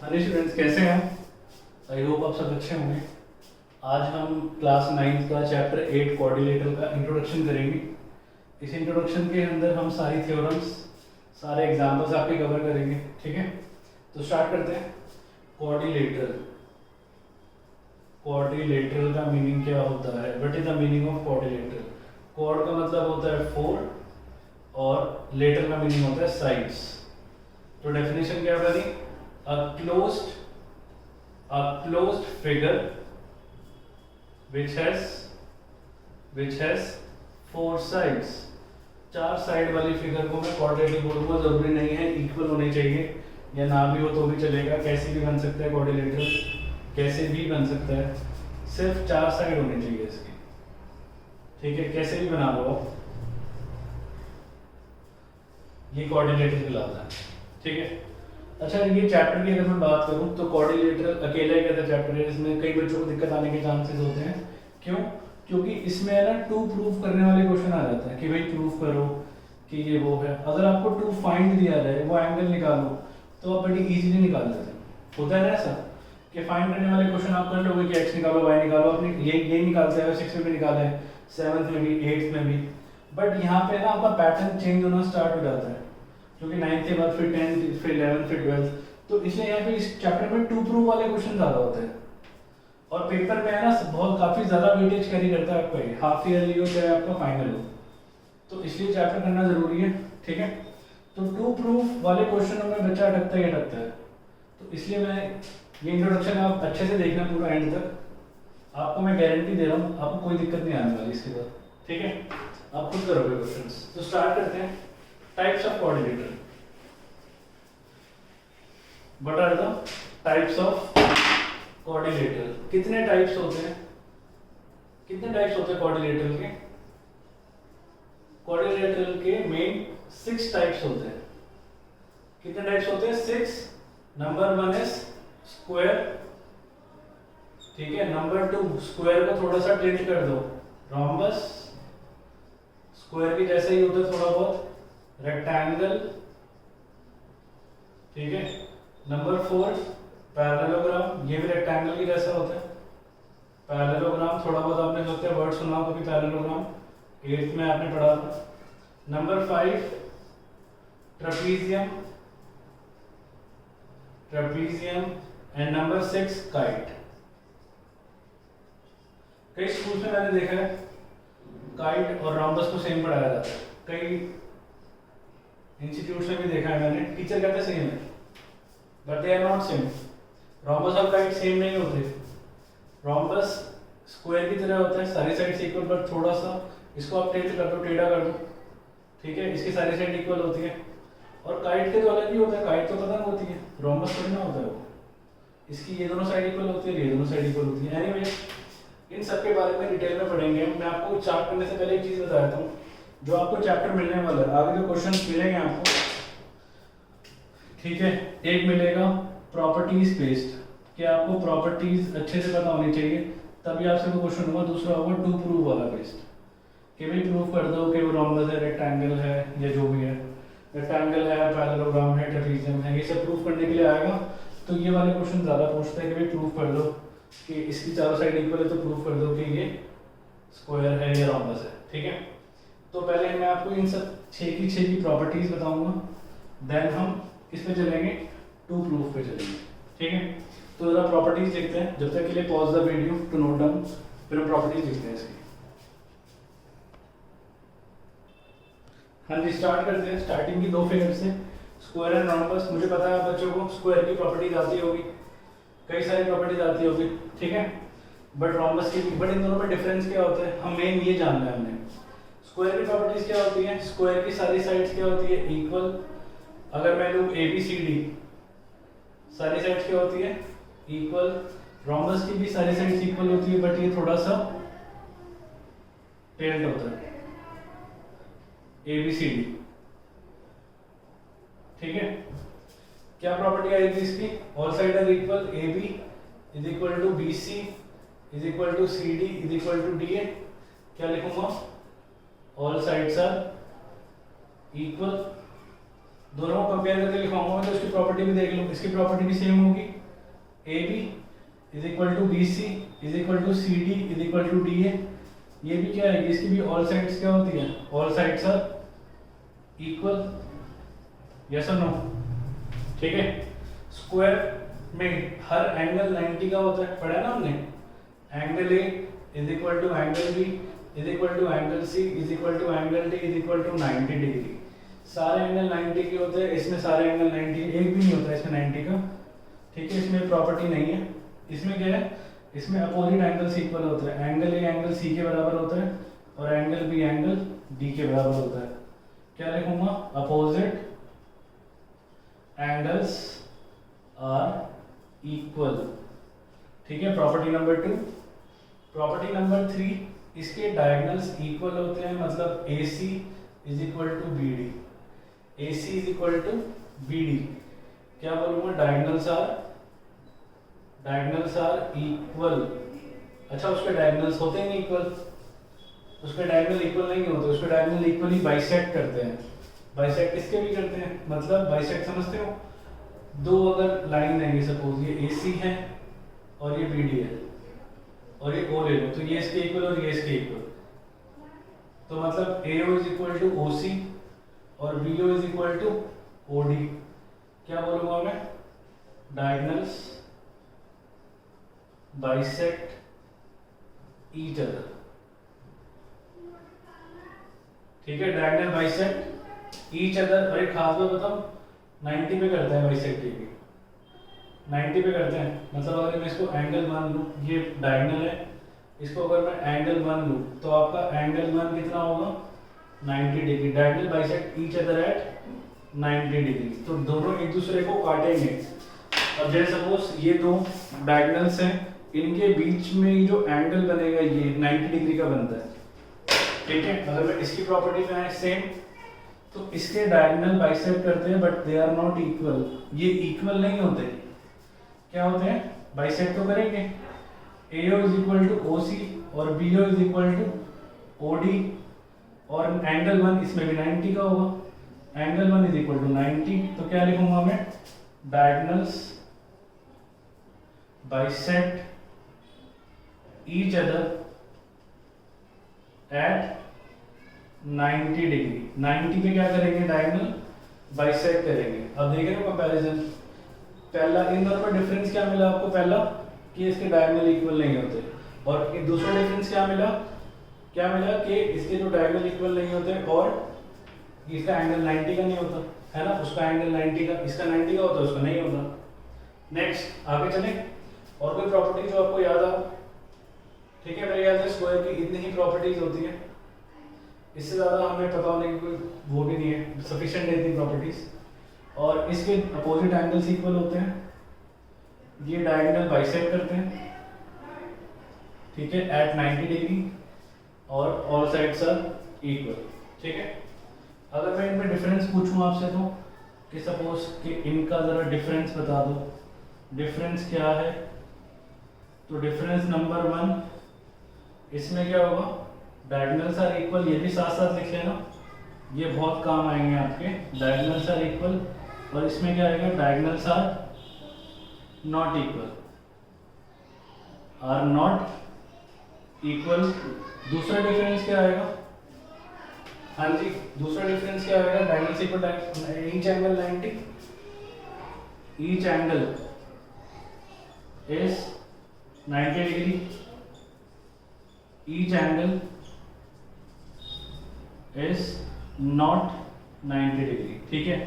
हाँ जी स्टूडेंट्स, कैसे हैं? आई होप आप सब अच्छे होंगे। आज हम क्लास 9 का चैप्टर 8 कोऑर्डिनेटर का इंट्रोडक्शन करेंगे। इस इंट्रोडक्शन के अंदर हम सारी थ्योरम्स, सारे एग्जांपल्स आपके कवर करेंगे। ठीक है, तो स्टार्ट करते हैं। कोऑर्डिनेटर, कोऑर्डिनेटर का मीनिंग क्या होता है? What is the meaning of coordinator? Co-ord का मतलब होता है फोर और लेटर का मीनिंग होता है साइड्स। तो डेफिनेशन क्या बनी? a closed figure which has four sides। चार साइड वाली फिगर को मैं क्वाड्रेटिक बोलूंगा। जरूरी नहीं है इक्वल होने चाहिए, या ना भी हो तो भी चलेगा। कैसे भी बन सकता है क्वाड्रिलेटरल, कैसे भी बन सकता है, सिर्फ चार साइड होनी चाहिए इसकी। ठीक है, कैसे भी बना लो आप, ये कोऑर्डिनेटर कहलाता है। ठीक है, अच्छा ये चैप्टर की अगर मैं बात करूं तो कोऑर्डिनेटर अकेला ही कैसा चैप्टर है, इसमें कई बच्चों को दिक्कत आने के चांसेस होते हैं। क्यों? क्योंकि इसमें है ना टू प्रूफ करने वाले क्वेश्चन आ जाते हैं कि भाई प्रूफ करो कि ये वो है। अगर आपको टू फाइंड दिया जाए, वो एंगल निकालो, तो आप बड़ी इजीली निकाल लेते हैं। होता है ना ऐसा कि फाइंड करने वाले क्वेश्चन आप कर लोगे कि एक्स निकालो, वाई निकालो, अपने ये निकालते हैं, 6 में भी निकाला है, 7th में भी, 8th में भी। बट यहाँ पे ना आपका पैटर्न चेंज होना स्टार्ट हो जाता है, क्योंकि 9th के बाद फिर 10th, फिर 11th, फिर 12th। तो इसलिए यहाँ पे इस चैप्टर में टू प्रूफ वाले क्वेश्चन ज्यादा होते हैं। और पेपर में है ना बहुत काफी ज्यादा वेटेज कैरी करता है आपका, ये हाफ ईयरली हो चाहे आपका फाइनल हो, तो इसलिए चैप्टर करना जरूरी है। ठीक है, तो टू प्रूफ वाले क्वेश्चनों में बच्चा अटकता ही अटकता है। तो इसलिए मैं ये इंट्रोडक्शन आप अच्छे से देखना पूरा एंड तक, आपको मैं गारंटी दे रहा हूँ आपको कोई दिक्कत नहीं आने वाली इसके बाद। ठीक है, आप खुद करोगे क्वेश्चंस। तो स्टार्ट करते हैं। Types of coordinator. What are the types of coordinator? कितने टाइप्स होते हैं? कितने टाइप्स होते हैं कोऑर्डिनेटर के? कोऑर्डिनेटर के मेन 6 टाइप्स होते हैं। कितने टाइप्स होते हैं? 6। Number 1 is square. ठीक है, नंबर 2 स्क्वायर को थोड़ा सा टिल्ट कर दो, रोम्बस। स्क्वायर के जैसे ही होता है थोड़ा बहुत। रेक्टेंगल। ठीक है, नंबर 4 पैरेललोग्राम, ये भी रेक्टेंगल की जैसा होता है। पैरेललोग्राम थोड़ा बहुत आपने सोचते हैं वर्ड सुना हो कभी, पैरेललोग्राम 8th में आपने पढ़ा था। Number 5 trapezium, trapezium. And number 6 kite. कई स्कूल में मैंने देखा है काइट और रोम्बस को सेम पढ़ाया जाता है। कई इंस्टीट्यूट में भी देखा है मैंने, टीचर कहते हैं सेम है, but they are not same. Rhombus और काइट सेम नहीं होते। रोम्बस स्क्वायर की तरह होता है, सारी साइड्स इक्वल, बट थोड़ा सा इसको आप टिल्ट कर दो, टेढ़ा कर दो। ठीक है, इसकी सारी साइड इक्वल होती है। और काइट के तो अलग ही होता है, काइट तो पतंग होती है, रोम्बस थोड़ी ना होता है वो। इसकी ये दोनों साइड इक्वल होती है, ये दोनों साइड इक्वल होती है। एनीवे, इन सब के बारे में डिटेल में पढ़ेंगे। मैं आपको स्टार्ट करने से पहले एक चीज बता देता हूँ, जो आपको चैप्टर मिलने वाला है, आगे जो क्वेश्चन मिलेंगे आपको, ठीक है, एक मिलेगा प्रॉपर्टीज बेस्ड, कि आपको प्रॉपर्टीज अच्छे से पता होनी चाहिए, तभी आपसे वो क्वेश्चन होगा। दूसरा होगा टू प्रूफ वाला बेस्ड, कि भाई प्रूफ कर दो कि वो रोम्बस है, रेक्टेंगल है, या जो भी है, रेक्टेंगल है, पैरेललोग्राम है, ट्रेपीजियम है, ये सब प्रूफ करने के लिए आएगा। तो ये वाले क्वेश्चन ज्यादा पूछते हैं कि भाई प्रूफ कर दो कि इसकी चारों साइड इक्वल है, तो प्रूफ कर दो कि ये स्क्वायर है या रोम्बस है। ठीक है, तो पहले मैं आपको इन सब 6 की प्रॉपर्टीज बताऊंगा, देन हम किस पे चलेंगे? टू प्रूफ पे चलेंगे। ठीक है, तो जरा प्रॉपर्टीज देखते हैं। जब तक के लिए pause the video to note down, फिर हम प्रॉपर्टीज देखते हैं इसकी। हाँ जी, स्टार्ट करते हैं। स्टार्टिंग की 2 फिगर से, स्क्वायर एंड रोम्बस। मुझे पता है बच्चों को स्क्वायर की प्रॉपर्टीज आती होगी, कई सारी प्रॉपर्टीज आती होगी। ठीक है, बट रोम्बस की भी। बट इन दोनों में डिफरेंस क्या होता है, हम मेन ये जानना है हमने। स्क्वायर की प्रॉपर्टीज क्या होती है? स्क्वायर की सारी साइड्स क्या होती है? इक्वल। अगर मैं लूँ ABCD, सारी साइड्स क्या होती है? इक्वल। रोम्बस की भी सारी साइड्स इक्वल होती है, बट ये थोड़ा सा टेल्ड होता है, ABCD। ठीक है, क्या प्रॉपर्टी आएगी इसकी? All side are equal, AB is equal to BC is equal to CD is equal to DA। क्या लिखूंगा? ऑल साइड्स आर इक्वल, दोनों को कंपेयर करके लिखाऊंगा मैं, तो इसकी प्रॉपर्टी भी देख लो, इसकी प्रॉपर्टी भी सेम होगी, A B is equal to B C is equal to C D is equal to D A. ये भी क्या है, इसकी भी ऑल साइड्स क्या होती है, all sides are equal, yes और नो। ठीक है, स्क्वायर में हर एंगल 90 का होता है, पढ़ा है ना हमने, angle A is equal to angle B is equal to angle C is equal to angle D is equal to 90 degree. सारे एंगल 90 के होते हैं, इसमें सारे एंगल 90, एक भी नहीं होता है इसमें 90 का। ठीक है, इसमें प्रॉपर्टी नहीं है। इसमें क्या है, इसमें अपोजिट एंगल्स इक्वल होते हैं, एंगल ए एंगल सी के बराबर होता है और एंगल बी एंगल डी के बराबर होता है। क्या लिखूंगा, अपोजिट एंगल्स आर इक्वल। ठीक है, प्रॉपर्टी नंबर 2। प्रॉपर्टी नंबर 3, इसके डायगोनल्स इक्वल होते हैं, मतलब A C is equal to B D, A C is equal to B D. क्या बोलूंगा, डायगोनल्स आर इक्वल। अच्छा, उसके डायगोनल्स होते हैं नहीं इक्वल, उसके डायगोनल इक्वल नहीं होते, उसके डायगोनल इक्वली बाइसेक्ट करते हैं। बाइसेक्ट किसके भी करते हैं, मतलब बाइसेक्ट समझते हो, दो अगर लाइन है, सपोज ये ए सी है और ये बी डी है और ये ओ ले लो, तो ये इसके इक्वल और ये इसके इक्वल, तो मतलब A O is equal to O C और B O is equal to O D. क्या बोलूंगा मैं, डायगोनल्स बाइसेक्ट ईच अदर। ठीक है, डायगोनल बाइसेक्ट ईच अदर। और एक खास बात बताऊं, 90 पे करते हैं बाइसेक्ट, ये भी 90 पे करते हैं। मतलब अगर मैं इसको एंगल 1 लूं, ये डायगोनल है, इसको अगर मैं एंगल 1 लूं तो आपका एंगल 1 कितना होगा, 90 degree. Diagonal bisect each other at 90 degree, तो दोनों एक दूसरे को काटेंगे। अब जैसे सपोज ये दो डायगोनल्स हैं, इनके बीच में जो एंगल बनेगा ये 90 डिग्री का बनता है। ठीक है, अगर मैं इसकी प्रॉपर्टी में आए सेम, तो इसके डायगोनल बाइसेक्ट करते हैं but they are not equal. ये इक्वल नहीं होते, क्या होते हैं, बाइसेक्ट तो करेंगे, AO is equal to OC और BO is equal to OD, और एंगल 1 इसमें भी 90 का होगा, एंगल 1 इज इक्वल टू 90। तो क्या लिखूंगा मैं, diagonals bisect each other at 90 degree. 90 पे क्या करेंगे, डायगोनल बाइसेक्ट करेंगे। अब देखें ना कंपैरिजन, पहला इन दोनों में डिफरेंस क्या मिला आपको, पहला कि इसके डायगोनल इक्वल नहीं होते, और दूसरा डिफरेंस क्या मिला कि इसके जो डायगोनल इक्वल नहीं होते और इसका एंगल 90 का नहीं होता है ना, उसका एंगल 90 का, इसका 90 का होता है, उसका नहीं होता। नेक्स्ट आगे चलें, और कोई प्रॉपर्टी जो आपको याद आ। ठीक है, मेरे याद है स्क्वायर की इतनी ही प्रॉपर्टीज होती है, इससे ज़्यादा हमें पता होने की कोई वो भी नहीं है, सफिशिएंट है इतनी प्रॉपर्टीज। और इसके अपोजिट एंगल्स इक्वल होते हैं, ये डायगोनल बाइसेक्ट करते हैं, ठीक है, एट 90 डिग्री, और ऑल साइड्स आर इक्वल। ठीक है, अगर मैं इनमें डिफरेंस पूछूं आपसे, तो कि सपोज कि इनका ज़रा डिफरेंस बता दो, डिफरेंस क्या है, तो डिफरेंस नंबर 1, इसमें क्या होगा, डायगोनल्स आर इक्वल, ये भी साथ साथ लिख लेना, ये बहुत काम आएंगे आपके। डायगोनल्स आर इक्वल, और इसमें क्या आएगा, diagonals are not equal, are not equal. दूसरा डिफरेंस क्या आएगा, हाँ जी, दूसरा डिफरेंस क्या आएगा, diagonals equal, each angle 90, each angle is 90 degree, each angle is not 90 degree. ठीक है,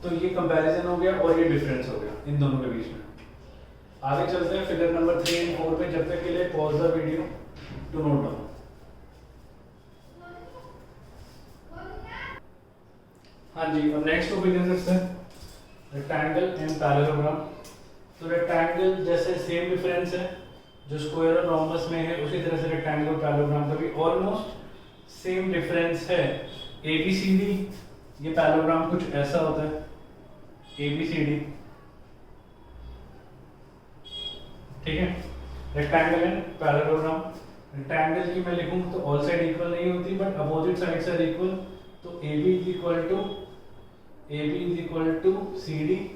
तो ये कंपैरिजन हो गया और ये डिफरेंस हो गया इन दोनों के बीच में। आगे चलते हैं फिगर नंबर 3 एंड 4 पे, जब तक के लिए pause the video to note down. हाँ जी, अब नेक्स्ट टॉपिक देख सकते हैं, रेक्टेंगल एंड पैरेललोग्राम। तो रेक्टेंगल जैसे सेम डिफरेंस है जो स्क्वायर और रोम्बस में है, उसी तरह से रेक्टेंगल और पैरेललोग्राम का भी ऑलमोस्ट सेम डिफरेंस है। ABCD, ये पैरेललोग्राम कुछ ऐसा होता है, ABCD, ठीक है, रेक्टेंगल एंड पैरेललोग्राम। रेक्टेंगल की मैं लिखूं तो ऑल साइड इक्वल नहीं होती, but opposite sides are equal, तो AB is equal to A B is equal to C D,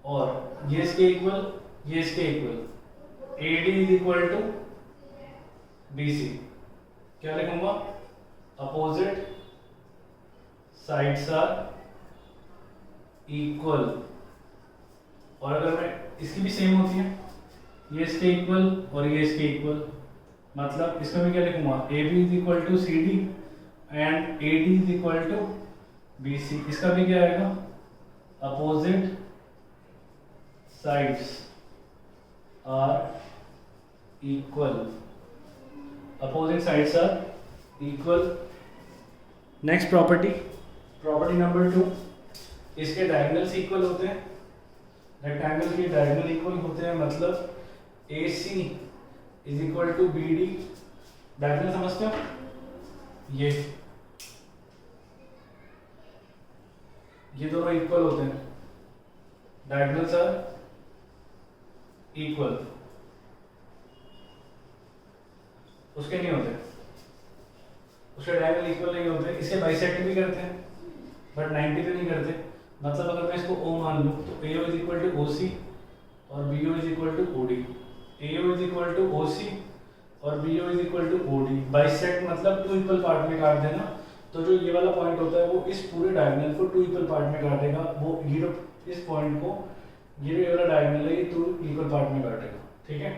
और ये इसके इक्वल, ये इसके equal, A D is equal to B C. क्या लिखूंगा? Opposite sides are equal. और अगर मैं इसकी भी सेम होती है, ये इसके इक्वल और ये इसके इक्वल, मतलब इसमें मैं क्या लिखूंगा? A B is equal to C D and A D is equal to B C. इसका भी क्या आएगा? Opposite sides are equal, opposite sides are equal. Next property, property number 2, इसके डायगोनल्स इक्वल होते हैं, रेक्टेंगल के डायगोनल इक्वल होते हैं, मतलब A C is equal to B D. Diagonal समझते हो? ये दोनों इक्वल होते हैं, डायगोनल्स आर इक्वल। उसके नहीं होते, उसके डायगोनल इक्वल नहीं होते। इसके बाइसेक्ट भी करते हैं बट 90 पे नहीं करते। मतलब अगर मैं इसको O मान लूँ तो AO is equal to OC और BO is equal to OD। AO is equal to OC और BO is equal to OD। Bisect मतलब 2 इक्वल पार्ट में काट देना। तो जो ये वाला पॉइंट होता है वो इस पूरे डायगोनल को 2 इक्वल पार्ट में काटेगा। वो ये इस पॉइंट को, ये वाला डायगोनल है, ये 2 इक्वल पार्ट में काटेगा। ठीक है,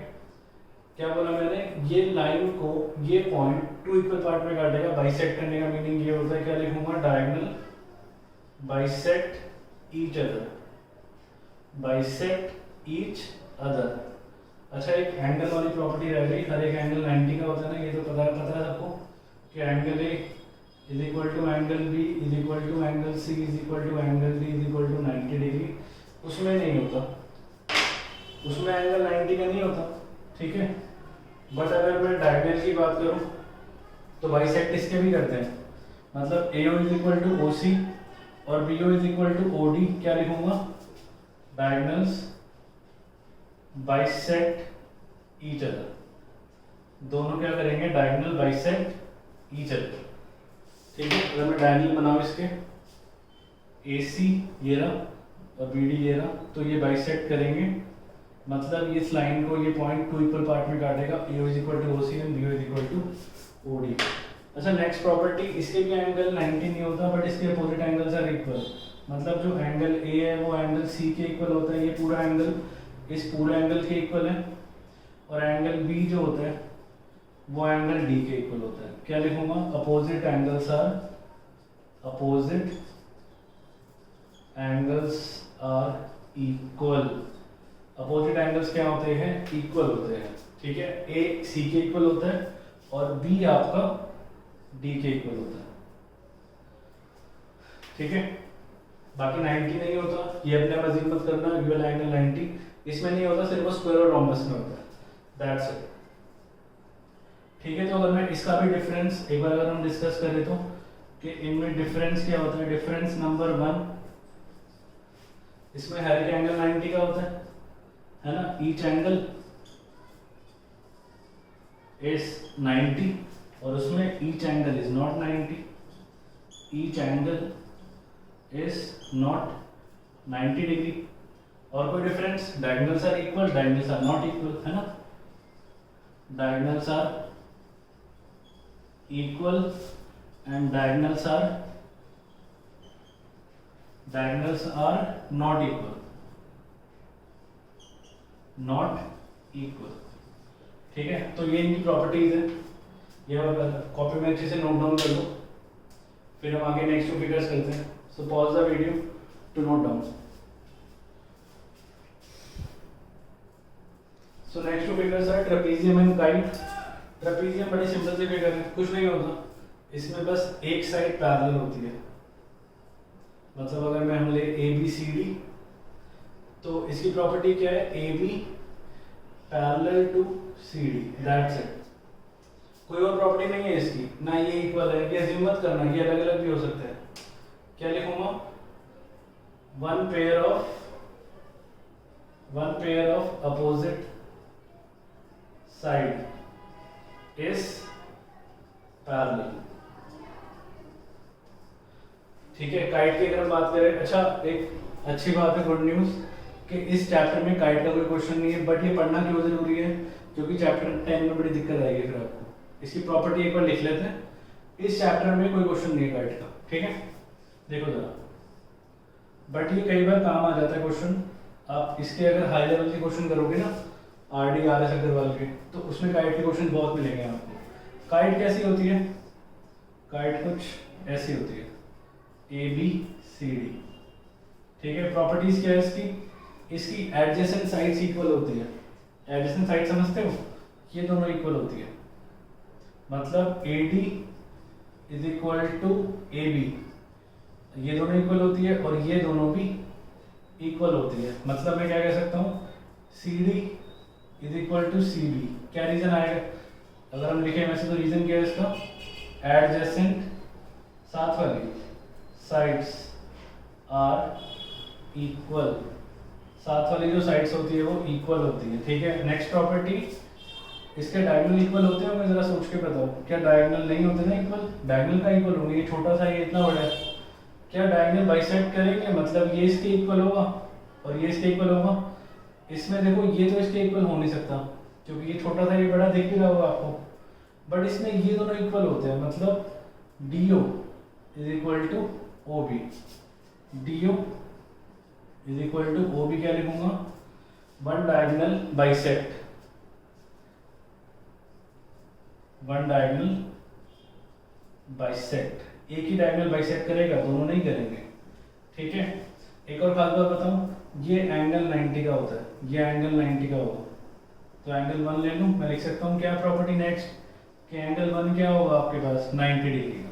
क्या बोला मैंने? ये लाइन को, ये पॉइंट 2 इक्वल पार्ट में काटेगा। बाइसेक्ट करने का मीनिंग ये होता है, क्या लिखूंगा? Diagonal bisect each other, bisect each other. अच्छा, एक एंगल वाली प्रॉपर्टी रह गई। हर एक एंगल 90 का होता है ना, ये तो पता है सबको कि angle A is equal to angle B is equal to angle C is equal to angle D is equal to 90 degree. उसमें नहीं होता, उसमें एंगल 90 का नहीं होता। ठीक है, बट अगर मैं डायगोनल की बात करूं तो बाइसेक्ट इसके भी करते हैं। मतलब AO is equal to OC और BO is equal to OD। क्या लिखूंगा? Diagonals bisect each other. दोनों क्या करेंगे? Diagonal bisect each other. ठीक है, अगर मैं डायगोनल बनाऊं इसके, AC ये रहा और BD ये रहा, तो ये बाइसेक्ट करेंगे। मतलब इस लाइन को, ये पॉइंट 2 इक्वल पार्ट में काटेगा। AO is equal to OC and BO is equal to OD। अच्छा, नेक्स्ट प्रॉपर्टी, इसके भी एंगल 90 नहीं होता बट इसके अपोजिट एंगल्स आर इक्वल। मतलब जो एंगल A है वो एंगल C के इक्वल होता है। ये पूरा एंगल इस पूरे एंगल के इक्वल है, और एंगल B जो होता है वो एंगल D के इक्वल होता है। क्या लिखूंगा? Opposite angles are, opposite angles are equal. Opposite angles क्या होते हैं? इक्वल होते हैं। ठीक है, A C के इक्वल होता है और B आपका D के इक्वल होता है। ठीक है, बाकी 90 नहीं होता, ये अपने आप अज्यूम मत करना। ये वाला एंगल 90 इसमें नहीं होता, सिर्फ स्क्वायर और रोम्बस में होता है। That's it. ठीक है, तो अगर मैं इसका भी डिफरेंस एक बार अगर हम डिस्कस करें तो कि इनमें डिफरेंस क्या होता है। डिफरेंस नंबर 1, इसमें हर एक एंगल 90 का होता है ना। ईच एंगल इज 90 और उसमें each angle is not 90। Each angle is not 90 degree. और कोई difference? Diagonals are equal, diagonals are not equal, है ना। Diagonals are equal and diagonals are not equal, not equal. ठीक है, तो ये इनकी प्रॉपर्टीज है। ये कॉपी में अच्छे से नोट डाउन कर लो, फिर हम आगे नेक्स्ट 2 फिगर्स करते हैं। So pause the video to note down. So next 2 figures है ट्रेपेजियम एंड काइट। ट्रेपेजियम बड़ी सिंपल सी फिगर है, कुछ नहीं होता। इसमें बस एक साइड पैरेलल होती है। मतलब अगर मैं हम ले ABCD तो इसकी प्रॉपर्टी क्या है? AB parallel to CD, that's it. कोई और प्रॉपर्टी नहीं है इसकी, ना ये इक्वल है। ये अज्यूम मत करना, ये अलग अलग भी हो सकता है। क्या लिखूंगा? One pair of opposite side is parallel. ठीक है, काइट की अगर हम बात करें, अच्छा एक अच्छी बात है, गुड न्यूज़, कि इस चैप्टर में काइट का कोई क्वेश्चन नहीं है, बट ये पढ़ना क्यों जरूरी है, क्योंकि चैप्टर 10 में बड़ी दिक्कत आएगी फिर आपको। इसकी प्रॉपर्टी एक बार लिख लेते हैं, इस चैप्टर में कोई क्वेश्चन नहीं है काइट का, ठीक है, देखो जरा, बट ये कई बार काम आ जाता है क्वेश्चन। आप इसके अगर हाई लेवल के क्वेश्चन करोगे ना RD RS अग्रवाल के, तो उसमें काइट के क्वेश्चन बहुत मिलेंगे आपको। काइट कैसी होती है, काइट कुछ ऐसी होती है, ABCD, ठीक है। प्रॉपर्टीज क्या है इसकी, इसकी एडजेसेंट साइड्स इक्वल होती है। एडजेसेंट साइड समझते हो, ये दोनों इक्वल होती है, मतलब AD is equal to AB, ये दोनों इक्वल होती है और ये दोनों भी इक्वल होती है। मतलब मैं क्या कह सकता हूँ, CD is equal to CB। क्या रीजन आएगा अगर हम लिखें वैसे, तो रीजन क्या है इसका, एडजेसेंट साथ वाली साइड्स आर इक्वल, साथ वाली जो साइड्स होती है वो इक्वल होती है, ठीक है। नेक्स्ट प्रॉपर्टी, इसके डायगोनल इक्वल होते हैं, मैं जरा सोच के बताओ, क्या डायगोनल नहीं होते ना इक्वल, डायगोनल का इक्वल होंगे, ये छोटा सा ये इतना बड़ा है, क्या डायगोनल बाइसेक्ट करेंगे, मतलब ये इसके इक्वल होगा और ये इसके इक्वल होगा। इसमें देखो ये तो इसके इक्वल हो नहीं सकता, क्योंकि ये छोटा सा ये बड़ा दिख भी रहा होगा आपको, बट इसमें ये दोनों इक्वल होते हैं, मतलब DO is equal to OB, DO is equal to OB, क्या लिखूंगा, one diagonal bisect, one diagonal bisect, एक ही डायगोनल बाइसेक्ट करेगा, दोनों नहीं करेंगे, ठीक है। एक और खास बात बताऊं, ये एंगल 90 का होता है, ये एंगल 90 का होगा, तो एंगल 1 ले लूं, मैं लिख सकता हूं क्या प्रॉपर्टी नेक्स्ट, कि एंगल 1 क्या होगा आपके पास 90 डिग्री का,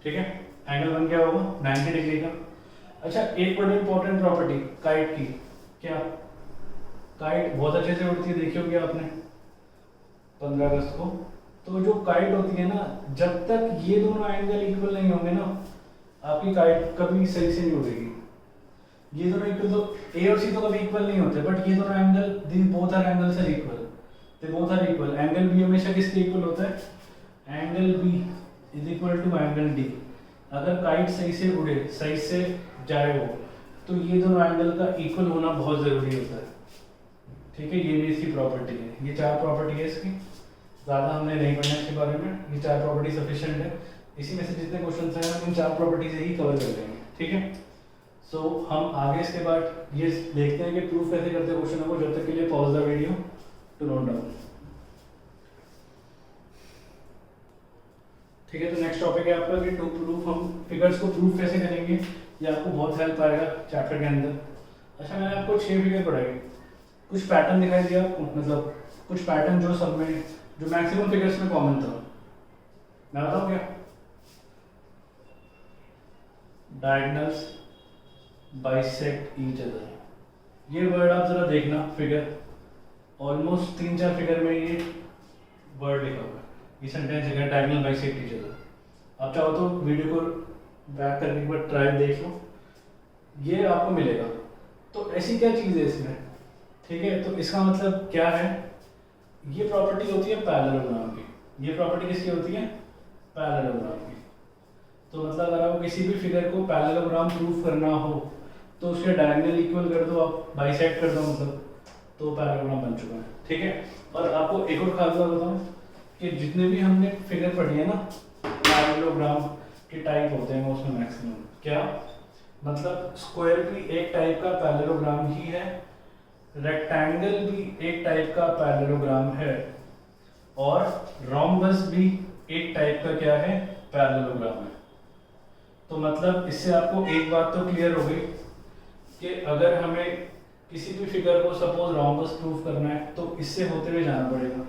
ठीक है, एंगल 1 क्या होगा 90 डिग्री का। अच्छा, एक बड़ी इंपॉर्टेंट प्रॉपर्टी काइट की, क्या, काइट बहुत अच्छे से उड़ती है, देखी होगी आपने 15 अगस्त को। तो जो काइट होती है ना, जब तक ये दोनों एंगल इक्वल नहीं होंगे ना, आपकी काइट कभी सही से नहीं उड़ेगी। ये दोनों इक्वल, तो A और C तो कभी इक्वल नहीं होते, बट ये दोनों angle, they both are angles are equal, they both are equal. Angle B हमेशा किसके इक्वल होता है, angle B is equal to angle D। अगर काइट सही से उड़े, सही से जाए वो, तो ये दोनों एंगल का इक्वल होना बहुत जरूरी होता है, ठीक है। ये भी इसकी प्रॉपर्टी है, ये 4 प्रॉपर्टी है इसकी, ज़्यादा हमने नहीं पढ़ना इसके बारे में, ये 4 प्रॉपर्टी सफिशिएंट है। इसी में से जितने क्वेश्चन हैं हम इन 4 प्रॉपर्टी से ही कवर कर लेंगे, ठीक है। सो हम आगे इसके बाद ये देखते हैं कि प्रूफ कैसे करते हैं क्वेश्चन को। जब तक के लिए pause the video to note down, ठीक है। तो नेक्स्ट टॉपिक है आपका कि टू प्रूफ, हम फिगर्स को प्रूफ कैसे करेंगे, ये आपको बहुत हेल्प आएगा चैप्टर के अंदर। अच्छा, मैंने आपको 6 फिगर पढ़ाई, कुछ पैटर्न दिखाई दिया आपको, मतलब कुछ पैटर्न जो सब में, जो मैक्सिमम फिगर्स में कॉमन था, मैं बताऊं क्या, डायगोनल्स बाइसेक्ट ईच अदर, ये वर्ड आप जरा देखना, फिगर ऑलमोस्ट 3-4 फिगर में ये वर्ड लिखा हुआ है, ये सेंटेंस है डायगोनल बाइसेक्ट ईच अदर। आप चाहो तो वीडियो को बैक करके एक बार ट्राई देख लो, ये आपको मिलेगा। तो ऐसी क्या चीज़ है इसमें, ठीक है। तो इसका मतलब क्या है, ये प्रॉपर्टी होती है पैरेललोग्राम की, ये प्रॉपर्टी किसकी होती है, पैरेललोग्राम की। तो मतलब अगर आपको किसी भी फिगर को पैरेललोग्राम प्रूफ करना हो, तो उसके डायगोनल इक्वल कर दो, आप बाइसेक्ट कर दो, मतलब तो पैरेललोग्राम बन चुका है, ठीक है। और आपको एक और खास बात बताऊं कि जितने भी हमने फिगर पढ़ी है ना, पैरेललोग्राम के टाइप होते हैं उसमें मैक्सिमम, क्या मतलब स्क्वायर भी एक टाइप का पैरेललोग्राम ही है, रेक्टेंगल भी एक टाइप का पैरेललोग्राम है, और रोम्बस भी एक टाइप का क्या है, पैरेललोग्राम है। तो मतलब इससे आपको एक बात तो क्लियर हो गई कि अगर हमें किसी भी फिगर को सपोज रोम्बस प्रूफ करना है, तो इससे होते हुए जाना पड़ेगा।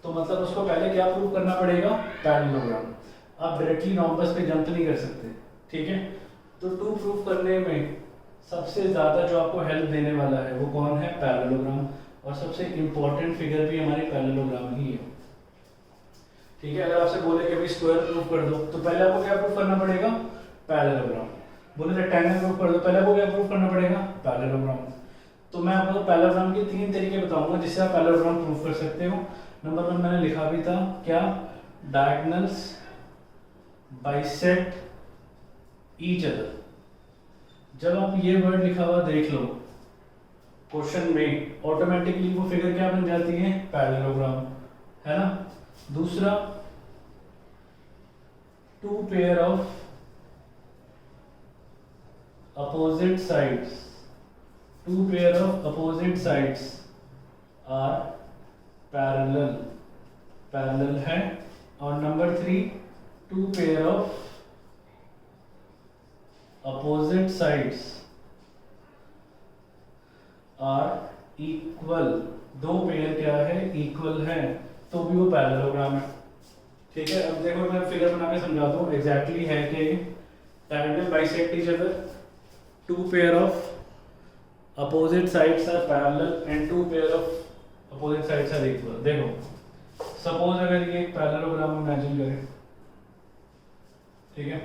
तो मतलब उसको पहले क्या प्रूफ करना पड़ेगा, पैरेललोग्राम। आप डायरेक्टली रोम्बस पे जंप नहीं कर सकते, ठीक है। तो 2 प्रूफ करने में सबसे ज़्यादा जो आपको हेल्प देने वाला है वो कौन है, पैरेललोग्राम। और सबसे इम्पोर्टेंट फिगर भी हमारी पैरेललोग्राम ही है, ठीक है। अगर आपसे बोले कि अभी स्क्वायर प्रूफ कर दो, तो पहले आपको क्या प्रूफ करना पड़ेगा, पैरेललोग्राम। बोले रेक्टेंगल प्रूफ कर दो, पहले आपको क्या प्रूफ करना पड़ेगा, पैरेललोग्राम। तो मैं आपको पैरेललोग्राम के 3 तरीके बताऊंगा जिससे आप पैरेललोग्राम प्रूफ कर सकते हो। नंबर 1 मैंने लिखा भी था, क्या, डायगोनल्स बाइसेक्ट ईच अदर। जब आप ये वर्ड लिखा हुआ देख लो क्वेश्चन में, ऑटोमेटिकली वो फिगर क्या बन जाती है, पैरेललोग्राम, है ना। दूसरा, two pair of opposite sides, two pair of opposite sides are parallel, parallel है। और number 3, two pair of opposite sides are equal, दो पेयर क्या है, इक्वल है, तो भी वो पैरेललोग्राम है। ठीक है, अब देखो मैं फिगर बना के समझाता हूँ एग्जैक्टली है कि diagonal bisect each other, two pair of opposite sides are parallel and two pair of opposite sides are equal. देखो सपोज अगर ये एक पैरेललोग्राम इमेजिन करें, ठीक है,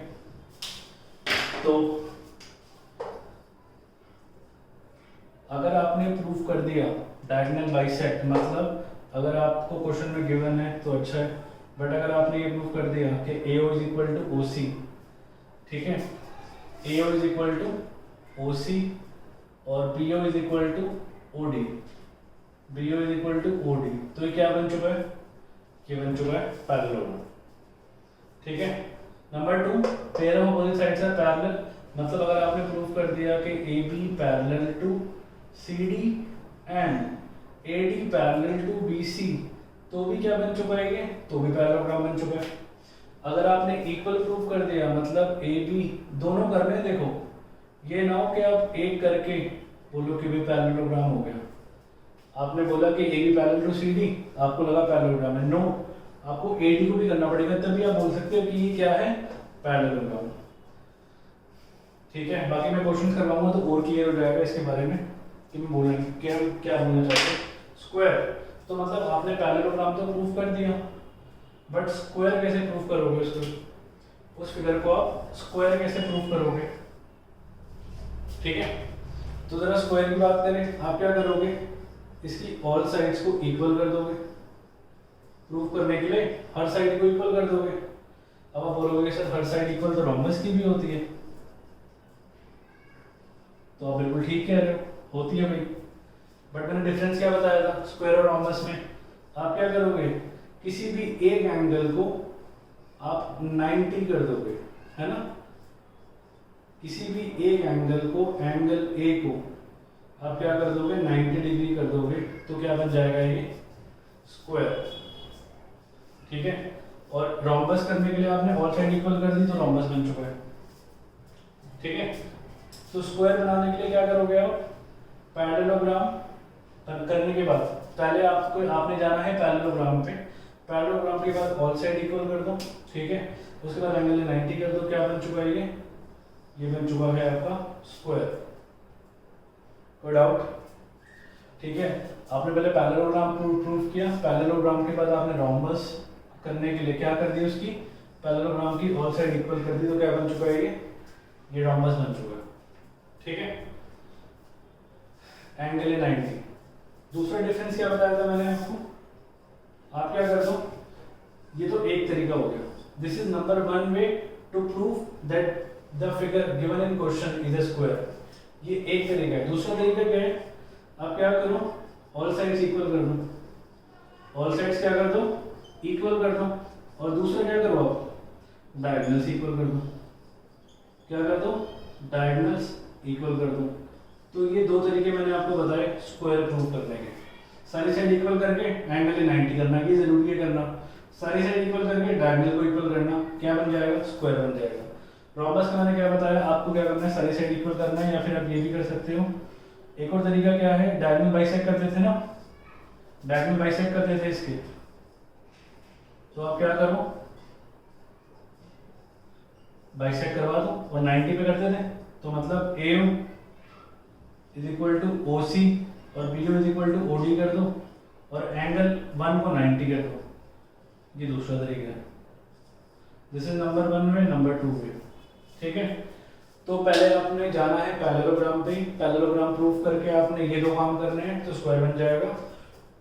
तो अगर आपने प्रूफ कर दिया डायगोनल बाइसेक्ट, मतलब अगर आपको क्वेश्चन में गिवन है तो अच्छा है, बट अगर आपने ये प्रूफ कर दिया कि AO is equal to OC, ठीक है, AO is equal to OC और BO is equal to OD, BO is equal to OD, तो ये क्या बन चुका है, ये बन चुका है पैरेललोग्राम। ठीक है। Number 2, pair of opposite sides are parallel, मतलब अगर आपने प्रूफ कर दिया कि AB parallel to CD and AD parallel to BC, तो भी क्या बन चुका है, ये तो भी पैरेललोग्राम बन चुका है। अगर आपने इक्वल प्रूफ कर दिया, मतलब AB दोनों कर रहे हैं, देखो ये ना हो कि आप एक करके बोलो कि भी पैरेललोग्राम हो गया। आपने बोला कि AB पैरेलल टू CD, आपको लगा पैरेललोग्राम है, नो, आपको AD को भी करना पड़ेगा, तभी आप बोल सकते हो कि ये क्या है, पैरेललोग्राम। ठीक है, बाकी मैं क्वेश्चन करवाऊंगा तो और क्लियर हो जाएगा इसके बारे में कि मैं बोलना क्या बोलना चाहते हैं। स्क्वायर, तो मतलब आपने पैरेललोग्राम तो प्रूफ कर दिया, बट स्क्वायर कैसे प्रूफ करोगे उसको, उस फिगर को आप स्क्वायर कैसे प्रूफ करोगे। ठीक है, तो जरा स्क्वायर की बात करें, आप क्या करोगे, इसकी ऑल साइड्स को इक्वल कर दोगे, प्रूफ करने के लिए हर साइड को इक्वल कर दोगे। अब आप बोलोगे सर हर साइड इक्वल तो रोम्बस की भी होती है, तो आप बिल्कुल ठीक कह रहे हो, होती है भाई, बट मैंने डिफरेंस क्या बताया था स्क्वायर और रोम्बस में। आप क्या करोगे, किसी भी एक एंगल को आप 90 कर दोगे, है ना, किसी भी एक एंगल को, एंगल A को आप क्या कर दोगे, 90 डिग्री कर दोगे, तो क्या बन जाएगा, ये स्क्वायर। ठीक है, और रोम्बस करने के लिए आपने ऑल साइड इक्वल कर दी, तो रोम्बस बन चुका है। ठीक है, तो स्क्वायर बनाने के लिए क्या करोगे आप, पैरेललोग्राम करने के बाद पहले आपने जाना है पैरेललोग्राम पे, पैरेललोग्राम के बाद ऑल साइड इक्वल कर दो, ठीक है, उसके बाद एंगल 90 कर दो, क्या बन चुका है, ये बन चुका है आपका स्क्वायर। कोई डाउट? ठीक है, आपने पहले पैरेललोग्राम प्रूफ किया, पैरेललोग्राम के बाद आपने रोम्बस करने के लिए क्या कर दी, उसकी पैरेललोग्राम की ऑल साइड इक्वल कर दी, तो क्या बन चुका है, ये रोम्बस बन चुका है। ठीक है, एंगल 90। दूसरा डिफरेंस क्या बताया था मैंने आपको, आप क्या कर दो, ये तो एक तरीका हो गया, this is number 1 way to prove that the figure given in question is a square, ये एक तरीका है। दूसरा तरीका क्या है, आप क्या करो, ऑल साइड्स इक्वल कर दो, ऑल साइड्स क्या कर दो, इक्वल कर दो, और दूसरा क्या करो, आप डायगोनल्स इक्वल कर दो, क्या कर दो, डायगोनल्स इक्वल कर दो। तो ये दो तरीके मैंने आपको बताए स्क्वायर प्रूव करने के, सारी साइड इक्वल करके एंगल 90 करना, ये जरूरी है करना, सारी साइड इक्वल करके डायगोनल को इक्वल करना, क्या बन जाएगा, स्क्वायर बन जाएगा। रोम्बस का मैंने क्या बताया आपको, क्या करना है, सारी साइड इक्वल करना है, या फिर आप ये भी कर सकते हो, एक और तरीका क्या है, डायगोनल बाइसेक्ट करते थे ना, डायगोनल बाइसेक्ट करते थे इसके, तो आप क्या करो, बाइसेक्ट करवा दो और 90 पे करते थे, तो मतलब AO is equal to OC और BO is equal to OD कर दो, और एंगल 1 को 90 कर दो, ये दूसरा तरीका है। This is number 1 way, number 2 वे। ठीक है, तो पहले आपने जाना है पैरेललोग्राम पे, पैरेललोग्राम प्रूफ करके आपने ये दो काम करने हैं, तो स्क्वायर बन जाएगा।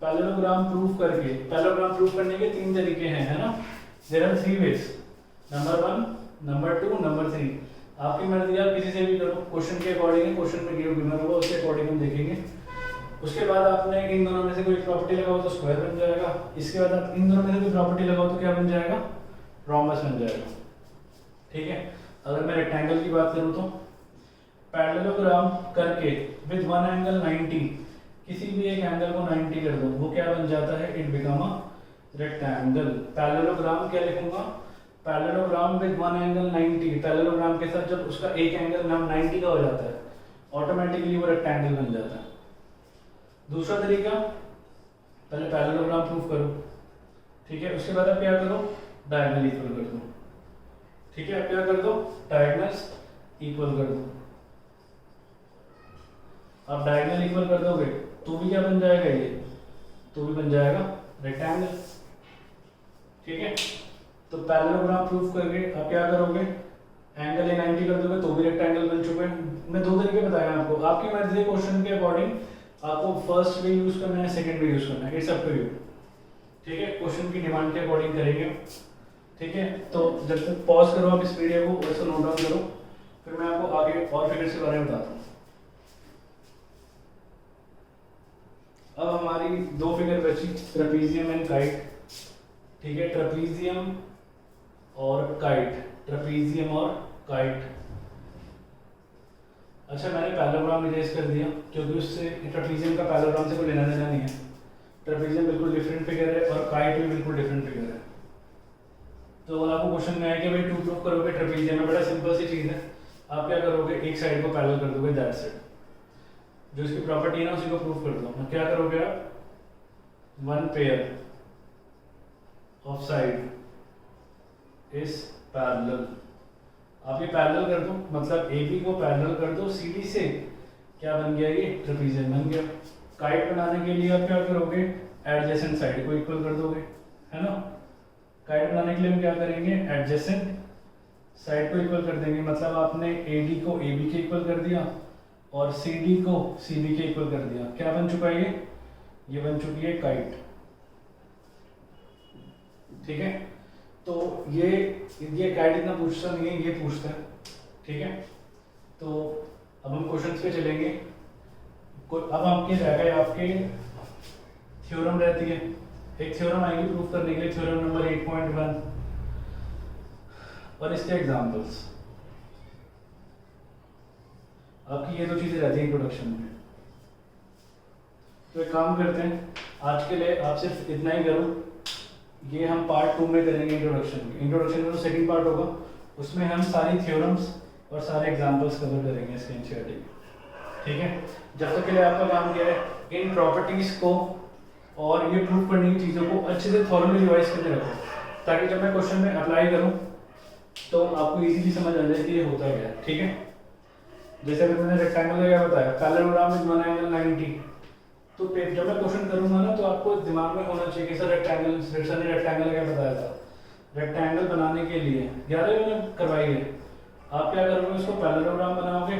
पैरेललोग्राम प्रूफ करके, पैरेललोग्राम प्रूफ करने के 3 तरीके हैं, है ना, there are 3 ways, number 1, number 2, number 3। आपकी मर्जी, आप किसी से भी करो, क्वेश्चन के अकॉर्डिंग, क्वेश्चन में गिवन होगा उसके अकॉर्डिंग हम देखेंगे। उसके बाद आपने इन दोनों में से कोई प्रॉपर्टी लगाओ तो स्क्वायर बन जाएगा, इसके बाद आप इन दोनों में से कोई प्रॉपर्टी लगाओ तो क्या बन जाएगा, रोम्बस बन जाएगा। ठीक है, अगर मैं रेक्टेंगल की बात करूं तो पैरेललोग्राम करके विद वन एंगल 90, किसी भी एक एंगल को 90 कर दो, वो क्या बन जाता है, it become a rectangle. Parallelogram क्या लिखूंगा, parallelogram with one angle 90, parallelogram के साथ जब उसका एक एंगल 90 का हो जाता है ऑटोमेटिकली वो रेक्टेंगल बन जाता है। दूसरा तरीका, पहले पैरेललोग्राम प्रूफ करो, ठीक है, उसके बाद आप क्या करो, डायगोनल इक्वल कर दो। ठीक है, आप क्या कर दो, डायगोनल्स इक्वल कर दो। आप डायगोनल इक्वल कर दोगे तो भी क्या बन जाएगा, ये तो भी बन जाएगा रेक्टेंगल। ठीक है, तो पैरेललोग्राम प्रूफ करके आप क्या करोगे, एंगल 90 कर दोगे तो भी रेक्टेंगल बन चुके हैं। मैं दो तरीके बताया आपको, आपकी मर्जी है, क्वेश्चन के अकॉर्डिंग आपको फर्स्ट वे यूज करना है, सेकंड वे यूज करना है, इट्स अप टू यू। ठीक है, क्वेश्चन की डिमांड के अकॉर्डिंग करेंगे। ठीक है, तो जब तक पॉज करो आप इस वीडियो को, वैसे नोट डाउन करो, फिर मैं आपको आगे और फिगर्स के बारे में बताता हूँ। अब हमारी दो फिगर बची, ट्रेपीजियम एंड काइट। ठीक है, ट्रेपीजियम और काइट, ट्रेपीजियम और काइट। अच्छा, मैंने पैरेललोग्राम इरेज कर दिया क्योंकि उससे ट्रेपीजियम का पैरेललोग्राम से कोई लेना देना नहीं है। ट्रेपीजियम बिल्कुल डिफरेंट फिगर है और काइट भी बिल्कुल डिफरेंट फिगर है। तो अगर आपको क्वेश्चन में आए कि भाई टू प्रूफ करोगे ट्रेपीजियम में, बड़ा सिंपल सी चीज़ है, आप क्या करोगे, एक साइड को पैरेलल कर दोगे, दैट्स इट। जो इसकी प्रॉपर्टी है ना उसी को प्रूफ कर दो। क्या करोगे आप, one pair of side is parallel. आप ये पैरेलल कर दो, मतलब AB को पैरेलल कर दो CD से, क्या बन गया, ये ट्रेपीजियम बन गया। काइट बनाने के लिए आप क्या करोगे, एडजेसेंट साइड को इक्वल कर दोगे, है ना। काइट बनाने के लिए हम क्या करेंगे, एडजेसेंट साइड को इक्वल कर देंगे, मतलब आपने AD को AB के इक्वल कर दिया और CD को CB के इक्वल कर दिया। क्या बन चुका है, ये बन चुकी है काइट। ठीक है, तो ये काइट इतना पूछता नहीं है, ये पूछता है। ठीक है, तो अब हम क्वेश्चंस पे चलेंगे। अब आपके रहेगा, आपके थ्योरम रहती है, एक थ्योरम आएगी प्रूफ करने के लिए, थ्योरम नंबर 8.1 और इसके एग्जांपल्स। आपकी ये दो चीजें रहती हैं इंट्रोडक्शन में। तो एक काम करते हैं, आज के लिए आप सिर्फ इतना ही करो, ये हम पार्ट 2 में करेंगे इंट्रोडक्शन। इंट्रोडक्शन में तो सेकंड पार्ट होगा, उसमें हम सारी थ्योरम्स और सारे एग्जांपल्स कवर करेंगे इसके एनसीईआरटी। ठीक है, जब तक के लिए आपका काम क्या है, इन प्रॉपर्टीज को और ये प्रूव करने की चीज़ों को अच्छे से थॉरली रिवाइज करके रखो, ताकि जब मैं क्वेश्चन में अप्लाई करूँ तो आपको इजीली समझ आ जाए कि ये होता क्या है। ठीक है, जैसे अगर मैंने रेक्टेंगल का क्या बताया, पैरेललोग्राम विद वन एंगल 90, तो जब मैं क्वेश्चन करूंगा ना तो आपको दिमाग में होना चाहिए कि सर रेक्टेंगल, सर ने रेक्टेंगल क्या बताया था। रेक्टेंगल बनाने के लिए 11वीं मैंने करवाई है, आप क्या करोगे, उसको पैरेललोग्राम बनाओगे,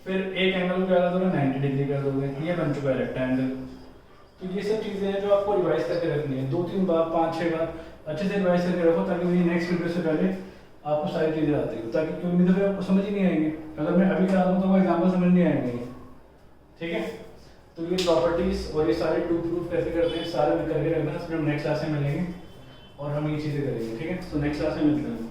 फिर एक एंगल को क्या कर दोगे, 90 डिग्री कर दोगे, ये बन चुका है रेक्टेंगल। तो ये सब चीज़ें हैं जो आपको रिवाइज करके रखनी है, 2-3 बार 5-6 बार अच्छे से रिवाइज करके रखो, ताकि मेरी नेक्स्ट वीडियो से पहले आपको सारी चीज़ें आती हो, ताकि क्योंकि नहीं तो फिर आपको समझ ही नहीं आएंगे। अगर मैं अभी करा दूँ तो वो एग्जाम्पल समझ नहीं आएंगे। ठीक है, तो ये प्रॉपर्टीज और ये सारे टू प्रूफ कैसे करते हैं सारे करके रखना, फिर हम नेक्स्ट क्लास में मिलेंगे और हम ये चीज़ें करेंगे। ठीक है, तो नेक्स्ट क्लास में मिलते हैं।